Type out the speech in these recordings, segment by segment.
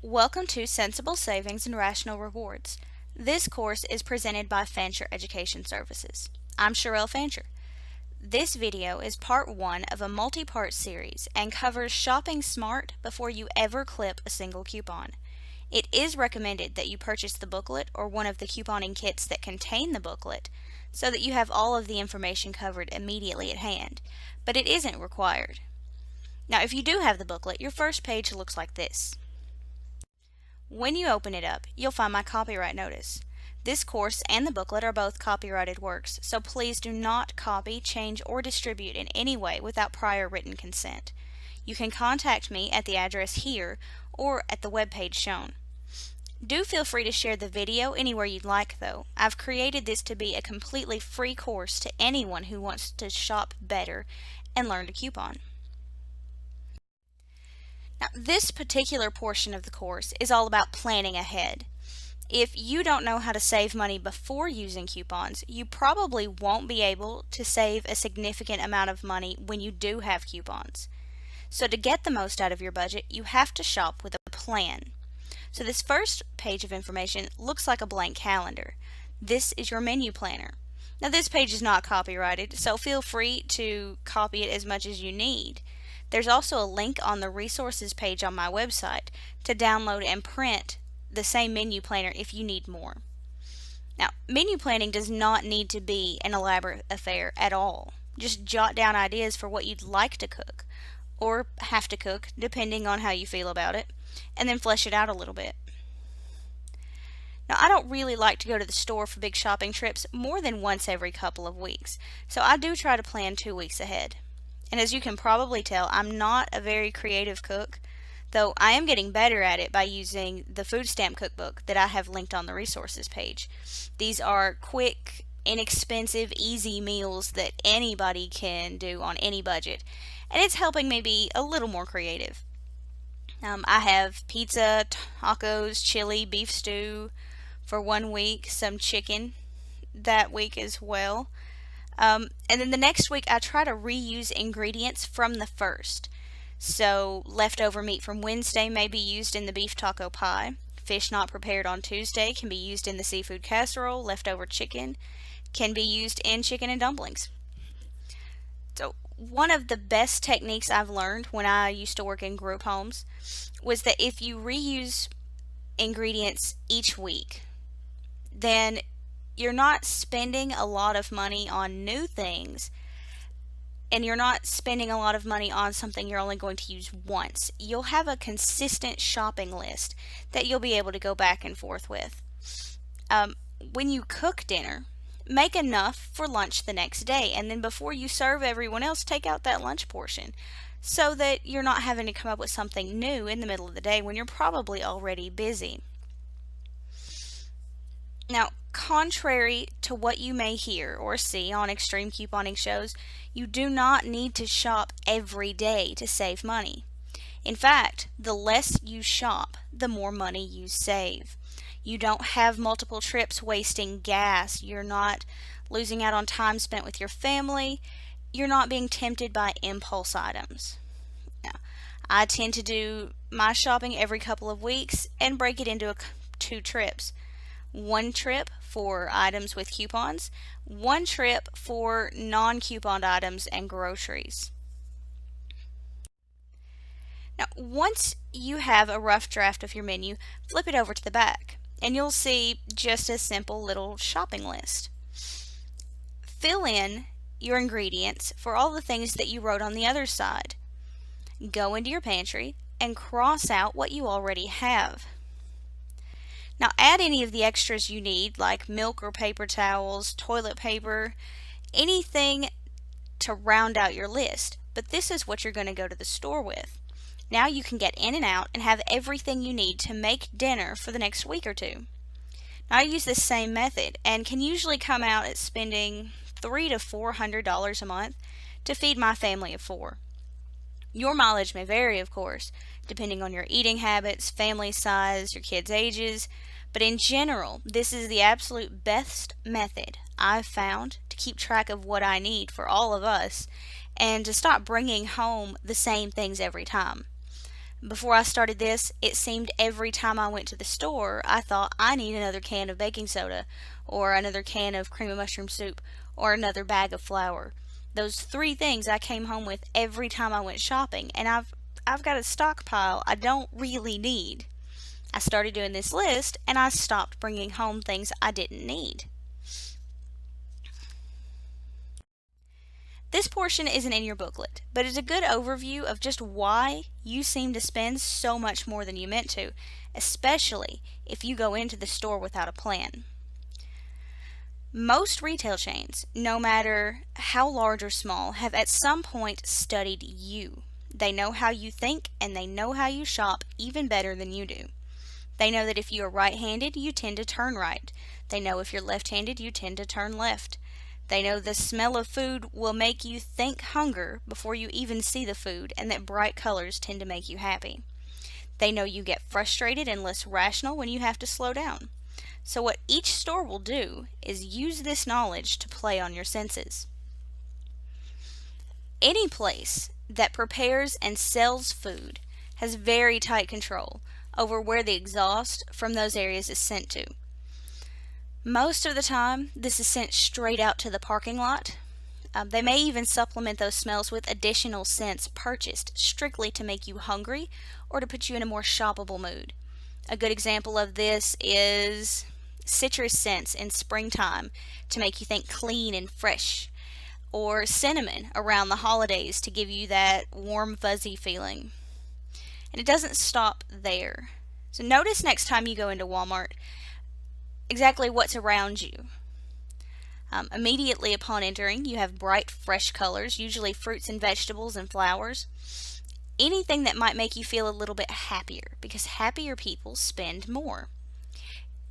Welcome to Sensible Savings and Rational Rewards. This course is presented by Fancher Education Services. I'm Sherelle Fancher. This video is part one of a multi-part series and covers shopping smart before you ever clip a single coupon. It is recommended that you purchase the booklet or one of the couponing kits that contain the booklet so that you have all of the information covered immediately at hand, but it isn't required. Now, if you do have the booklet, your first page looks like this. When you open it up, you'll find my copyright notice. This course and the booklet are both copyrighted works, so please do not copy, change, or distribute in any way without prior written consent. You can contact me at the address here or at the web page shown. Do feel free to share the video anywhere you'd like, though. I've created this to be a completely free course to anyone who wants to shop better and learn to coupon. Now, this particular portion of the course is all about planning ahead. If you don't know how to save money before using coupons, you probably won't be able to save a significant amount of money when you do have coupons. So to get the most out of your budget, you have to shop with a plan. So this first page of information looks like a blank calendar. This is your menu planner. Now this page is not copyrighted, so feel free to copy it as much as you need. There's also a link on the resources page on my website to download and print the same menu planner if you need more. Now, menu planning does not need to be an elaborate affair at all. Just jot down ideas for what you'd like to cook, or have to cook, depending on how you feel about it, and then flesh it out a little bit. Now, I don't really like to go to the store for big shopping trips more than once every couple of weeks, so I do try to plan 2 weeks ahead. And as you can probably tell, I'm not a very creative cook, though I am getting better at it by using the food stamp cookbook that I have linked on the resources page. These are quick, inexpensive, easy meals that anybody can do on any budget, and it's helping me be a little more creative. I have pizza, tacos, chili, beef stew for 1 week, some chicken that week as well. And then the next week I try to reuse ingredients from the first. So leftover meat from Wednesday may be used in the beef taco pie. Fish not prepared on Tuesday can be used in the seafood casserole. Leftover chicken can be used in chicken and dumplings. So one of the best techniques I've learned when I used to work in group homes was that if you reuse ingredients each week, then you're not spending a lot of money on new things, and you're not spending a lot of money on something you're only going to use once. You'll have a consistent shopping list that you'll be able to go back and forth with. When you cook dinner, make enough for lunch the next day, and then before you serve everyone else, take out that lunch portion so that you're not having to come up with something new in the middle of the day when you're probably already busy. Now, contrary to what you may hear or see on extreme couponing shows, you do not need to shop every day to save money. In fact, the less you shop, the more money you save. You don't have multiple trips wasting gas. You're not losing out on time spent with your family. You're not being tempted by impulse items. Now, I tend to do my shopping every couple of weeks and break it into 2 trips. 1 trip for items with coupons, 1 trip for non-couponed items and groceries. Now, once you have a rough draft of your menu, flip it over to the back, and you'll see just a simple little shopping list. Fill in your ingredients for all the things that you wrote on the other side. Go into your pantry and cross out what you already have. Now add any of the extras you need, like milk or paper towels, toilet paper, anything to round out your list. But this is what you're going to go to the store with. Now you can get in and out and have everything you need to make dinner for the next week or 2. Now I use this same method and can usually come out at spending $300 to $400 a month to feed my family of 4. Your mileage may vary, of course, depending on your eating habits, family size, your kids' ages, but in general, this is the absolute best method I've found to keep track of what I need for all of us and to stop bringing home the same things every time. Before I started this, it seemed every time I went to the store, I thought I need another can of baking soda, or another can of cream of mushroom soup, or another bag of flour. Those three things I came home with every time I went shopping, and I've got a stockpile I don't really need. I started doing this list and I stopped bringing home things I didn't need. This portion isn't in your booklet, but it's a good overview of just why you seem to spend so much more than you meant to, especially if you go into the store without a plan. Most retail chains, no matter how large or small, have at some point studied you. They know how you think and they know how you shop even better than you do. They know that if you are right-handed, you tend to turn right. They know if you're left-handed, you tend to turn left. They know the smell of food will make you think hunger before you even see the food, and that bright colors tend to make you happy. They know you get frustrated and less rational when you have to slow down. So what each store will do is use this knowledge to play on your senses. Any place that prepares and sells food has very tight control over where the exhaust from those areas is sent to. Most of the time, this is sent straight out to the parking lot. They may even supplement those smells with additional scents purchased strictly to make you hungry or to put you in a more shoppable mood. A good example of this is citrus scents in springtime to make you think clean and fresh, or cinnamon around the holidays to give you that warm, fuzzy feeling. And it doesn't stop there. So notice next time you go into Walmart exactly what's around you. Immediately upon entering, you have bright, fresh colors, usually fruits and vegetables and flowers. Anything that might make you feel a little bit happier, because happier people spend more.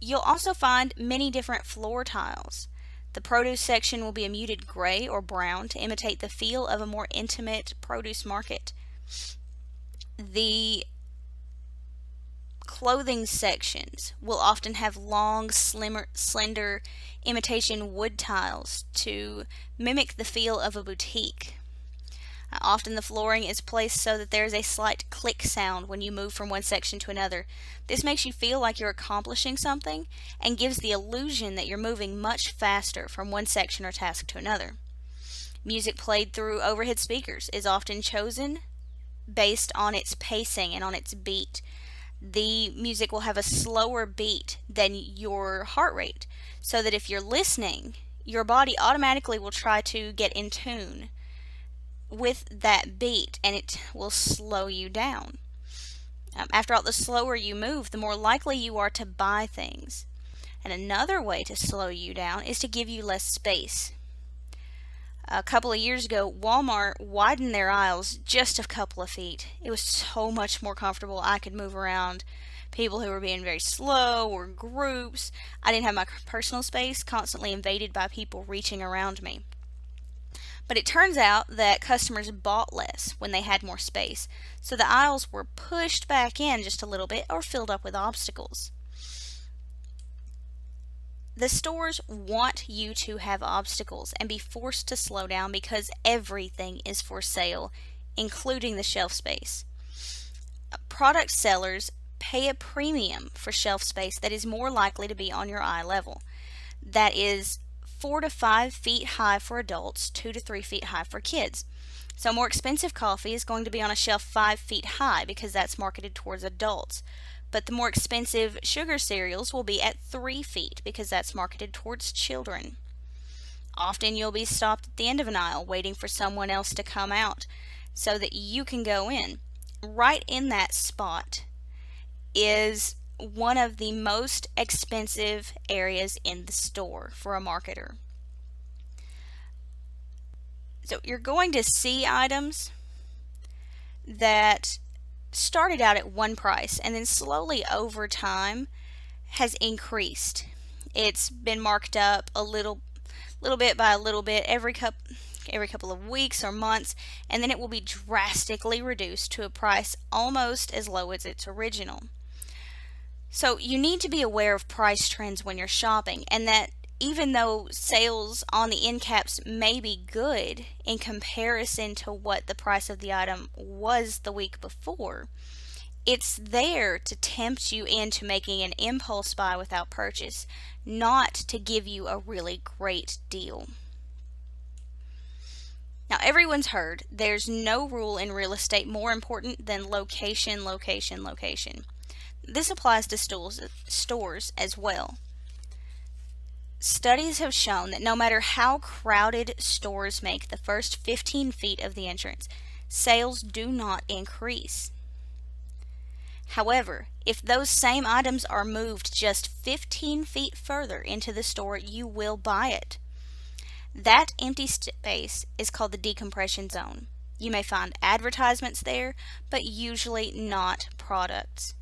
You'll also find many different floor tiles. The produce section will be a muted gray or brown to imitate the feel of a more intimate produce market. The clothing sections will often have long, slender imitation wood tiles to mimic the feel of a boutique. Often the flooring is placed so that there is a slight click sound when you move from one section to another. This makes you feel like you're accomplishing something and gives the illusion that you're moving much faster from one section or task to another. Music played through overhead speakers is often chosen based on its pacing and on its beat. The music will have a slower beat than your heart rate, so that if you're listening, your body automatically will try to get in tune with that beat and it will slow you down. After all, the slower you move, the more likely you are to buy things. And another way to slow you down is to give you less space. A couple of years ago, Walmart widened their aisles just a couple of feet. It was so much more comfortable. I could move around people who were being very slow or groups. I didn't have my personal space constantly invaded by people reaching around me. But it turns out that customers bought less when they had more space, so the aisles were pushed back in just a little bit or filled up with obstacles. The stores want you to have obstacles and be forced to slow down because everything is for sale, including the shelf space. Product sellers pay a premium for shelf space that is more likely to be on your eye level. That is 4 to 5 feet high for adults, 2 to 3 feet high for kids. So more expensive coffee is going to be on a shelf 5 feet high because that's marketed towards adults. But the more expensive sugar cereals will be at 3 feet because that's marketed towards children. Often you'll be stopped at the end of an aisle waiting for someone else to come out so that you can go in. Right in that spot is one of the most expensive areas in the store for a marketer. So you're going to see items that started out at one price and then slowly over time has increased. It's been marked up a little bit by a little bit every couple of weeks or months, and then it will be drastically reduced to a price almost as low as its original. So you need to be aware of price trends when you're shopping, and that even though sales on the end caps may be good in comparison to what the price of the item was the week before, It's there to tempt you into making an impulse buy without purchase, not to give you a really great deal. Now, everyone's heard there's no rule in real estate more important than location, location, location. This applies to stores as well. Studies have shown that no matter how crowded stores make the first 15 feet of the entrance, sales do not increase. However, if those same items are moved just 15 feet further into the store, you will buy it. That empty space is called the decompression zone. You may find advertisements there, but usually not products.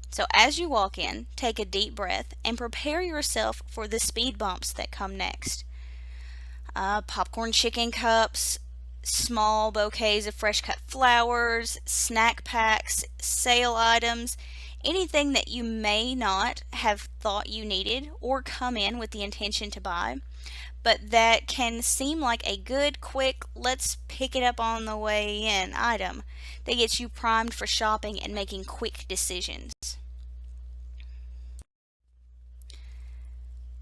So as you walk in, take a deep breath and prepare yourself for the speed bumps that come next. Popcorn chicken cups, small bouquets of fresh cut flowers, snack packs, sale items, anything that you may not have thought you needed or come in with the intention to buy, but that can seem like a good, quick, let's pick it up on the way in item that gets you primed for shopping and making quick decisions.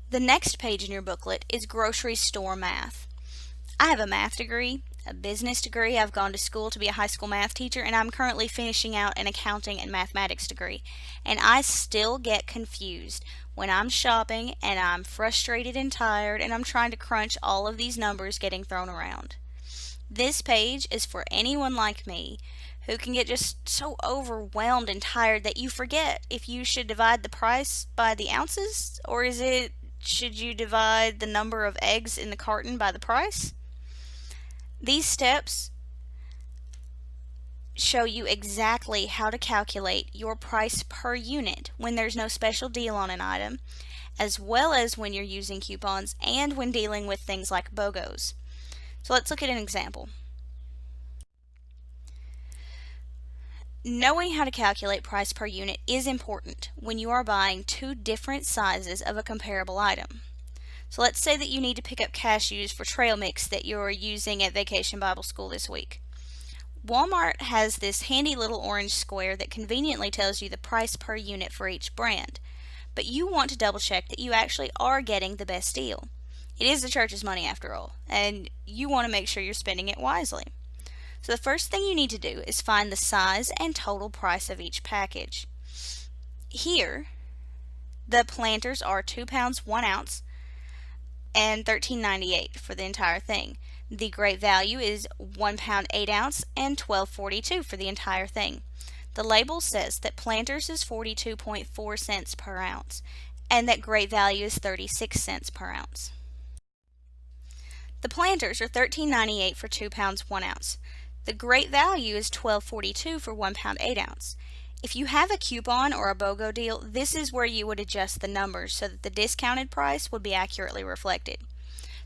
The next page in your booklet is grocery store math. I have a math degree, a business degree. I've gone to school to be a high school math teacher, and I'm currently finishing out an accounting and mathematics degree. And I still get confused when I'm shopping and I'm frustrated and tired and I'm trying to crunch all of these numbers getting thrown around. This page is for anyone like me who can get just so overwhelmed and tired that you forget if you should divide the price by the ounces, or should you divide the number of eggs in the carton by the price? These steps show you exactly how to calculate your price per unit when there's no special deal on an item, as well as when you're using coupons and when dealing with things like BOGOs. So let's look at an example. Knowing how to calculate price per unit is important when you are buying two different sizes of a comparable item. So let's say that you need to pick up cashews for trail mix that you're using at Vacation Bible School this week. Walmart has this handy little orange square that conveniently tells you the price per unit for each brand, but you want to double check that you actually are getting the best deal. It is the church's money after all, and you want to make sure you're spending it wisely. So the first thing you need to do is find the size and total price of each package. Here, the planters are 2 pounds 1 ounce and $13.98 for the entire thing. The Great Value is 1 pound 8 ounce and $12.42 for the entire thing. The label says that Planters is 42.4 cents per ounce and that Great Value is 36 cents per ounce. The Planters are $13.98 for 2 pounds 1 ounce. The Great Value is $12.42 for 1 pound 8 ounce. If you have a coupon or a BOGO deal, this is where you would adjust the numbers so that the discounted price would be accurately reflected.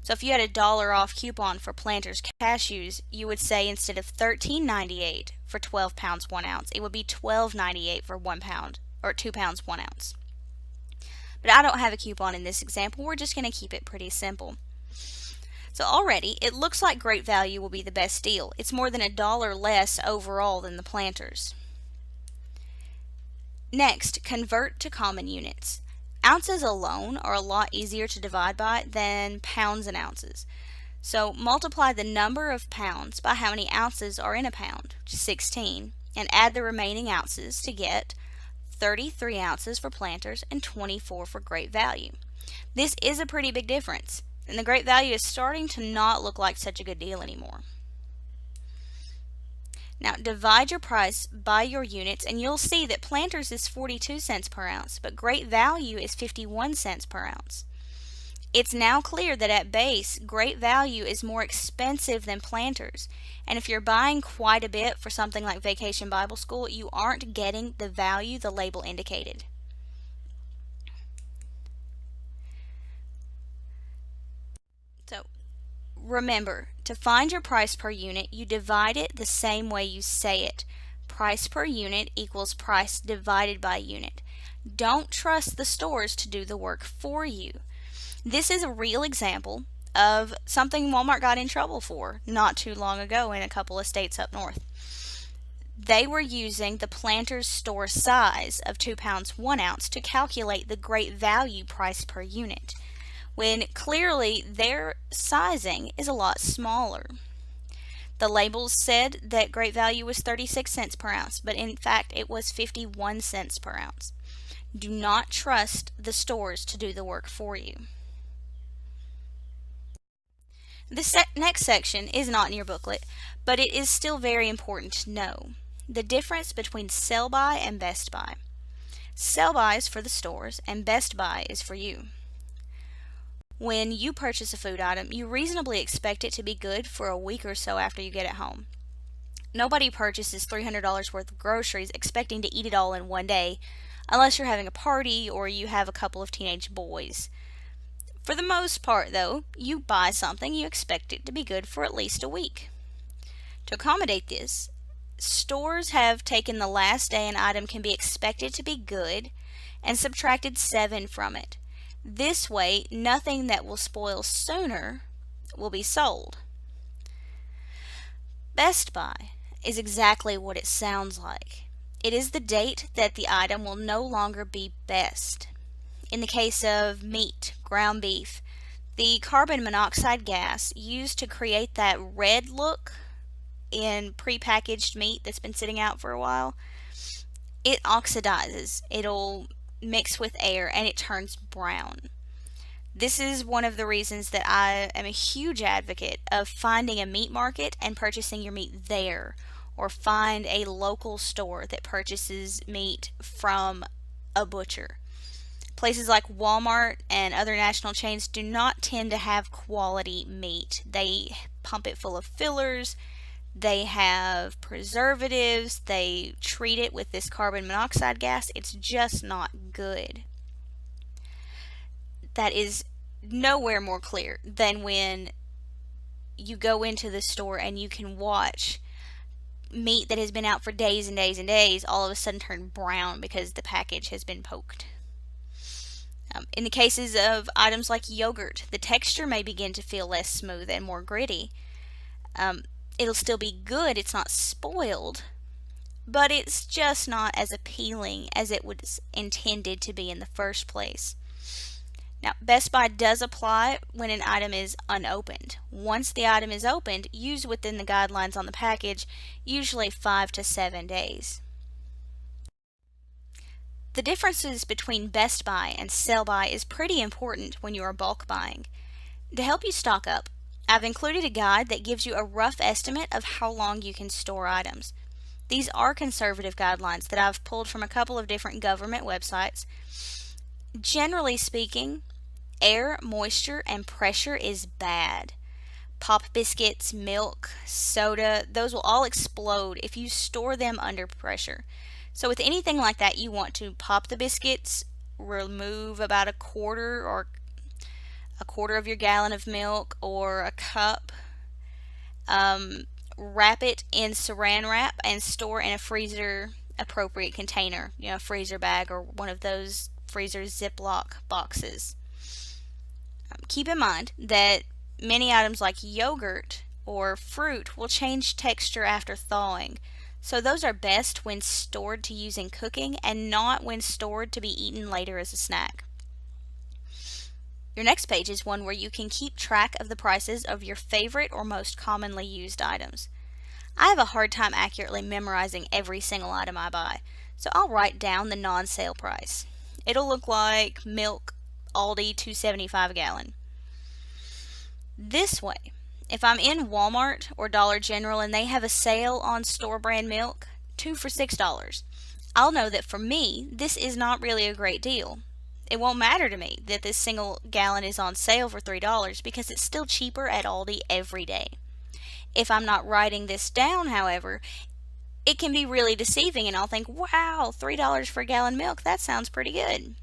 So if you had a $1 off coupon for Planters cashews, you would say instead of $13.98 for 12 pounds 1 ounce, it would be $12.98 for 1 pound or 2 pounds 1 ounce. But I don't have a coupon in this example. We're just going to keep it pretty simple. So already, it looks like Great Value will be the best deal. It's more than $1 less overall than the Planters. Next, convert to common units. Ounces alone are a lot easier to divide by than pounds and ounces. So multiply the number of pounds by how many ounces are in a pound, which is 16, and add the remaining ounces to get 33 ounces for Planters and 24 for Great Value. This is a pretty big difference, and the Great Value is starting to not look like such a good deal anymore. Now divide your price by your units and you'll see that Planters is 42 cents per ounce, but Great Value is 51 cents per ounce. It's now clear that at base, Great Value is more expensive than Planters, and if you're buying quite a bit for something like Vacation Bible School, you aren't getting the value the label indicated. So remember, to find your price per unit, you divide it the same way you say it. Price per unit equals price divided by unit. Don't trust the stores to do the work for you. This is a real example of something Walmart got in trouble for not too long ago in a couple of states up north. They were using the Planters store size of 2 pounds 1 ounce to calculate the Great Value price per unit, when clearly their sizing is a lot smaller. The labels said that Great Value was 36 cents per ounce, but in fact it was 51 cents per ounce. Do not trust the stores to do the work for you. This next section is not in your booklet, but it is still very important to know. The difference between sell by and best by. Sell by is for the stores and best by is for you. When you purchase a food item, you reasonably expect it to be good for a week or so after you get it home. Nobody purchases $300 worth of groceries expecting to eat it all in one day, unless you're having a party or you have a couple of teenage boys. For the most part, though, you buy something, you expect it to be good for at least a week. To accommodate this, stores have taken the last day an item can be expected to be good and subtracted 7 from it. This way, nothing that will spoil sooner will be sold. Best by is exactly what it sounds like. It is the date that the item will no longer be best. In the case of meat, ground beef, the carbon monoxide gas used to create that red look in prepackaged meat that's been sitting out for a while, it oxidizes. It'll mix with air and it turns brown. This is one of the reasons that I am a huge advocate of finding a meat market and purchasing your meat there, or find a local store that purchases meat from a butcher. Places like Walmart and other national chains do not tend to have quality meat. They pump it full of fillers, they have preservatives, they treat it with this carbon monoxide gas. It's just not good. That is nowhere more clear than when you go into the store and you can watch meat that has been out for days and days and days all of a sudden turn brown because the package has been poked. In the cases of items like yogurt, the texture may begin to feel less smooth and more gritty. It'll still be good, it's not spoiled, but it's just not as appealing as it was intended to be in the first place. Now, Best By does apply when an item is unopened. Once the item is opened, use within the guidelines on the package, usually 5 to 7 days. The differences between Best By and Sell By is pretty important when you are bulk buying. To help you stock up, I've included a guide that gives you a rough estimate of how long you can store items. These are conservative guidelines that I've pulled from a couple of different government websites. Generally speaking, air, moisture, and pressure is bad. Pop biscuits, milk, soda, those will all explode if you store them under pressure. So with anything like that, you want to pop the biscuits, remove about a quarter of your gallon of milk or a cup, wrap it in saran wrap and store in a freezer appropriate container, a freezer bag or one of those freezer Ziploc boxes. Keep in mind that many items like yogurt or fruit will change texture after thawing. So those are best when stored to use in cooking and not when stored to be eaten later as a snack. Your next page is one where you can keep track of the prices of your favorite or most commonly used items. I have a hard time accurately memorizing every single item I buy, so I'll write down the non-sale price. It'll look like milk, Aldi, $2.75 a gallon. This way, if I'm in Walmart or Dollar General and they have a sale on store brand milk, 2 for $6, I'll know that for me, this is not really a great deal. It won't matter to me that this single gallon is on sale for $3 because it's still cheaper at Aldi every day. If I'm not writing this down, however, it can be really deceiving and I'll think, wow, $3 for a gallon milk, that sounds pretty good.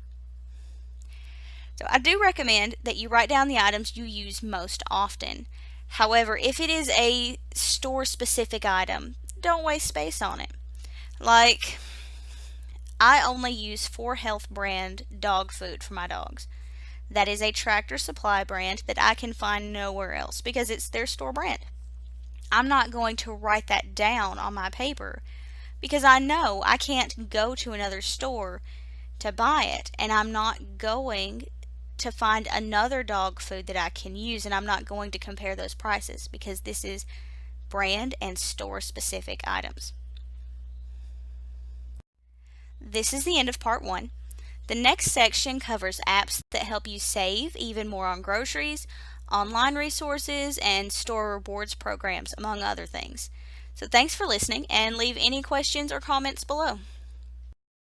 So I do recommend that you write down the items you use most often. However, if it is a store-specific item, don't waste space on it. Like, I only use 4health brand dog food for my dogs. That is a Tractor Supply brand that I can find nowhere else because it's their store brand. I'm not going to write that down on my paper because I know I can't go to another store to buy it, and I'm not going to find another dog food that I can use, and I'm not going to compare those prices because this is brand and store specific items. This is the end of part 1. The next section covers apps that help you save even more on groceries, online resources, and store rewards programs, among other things. So thanks for listening, and leave any questions or comments below.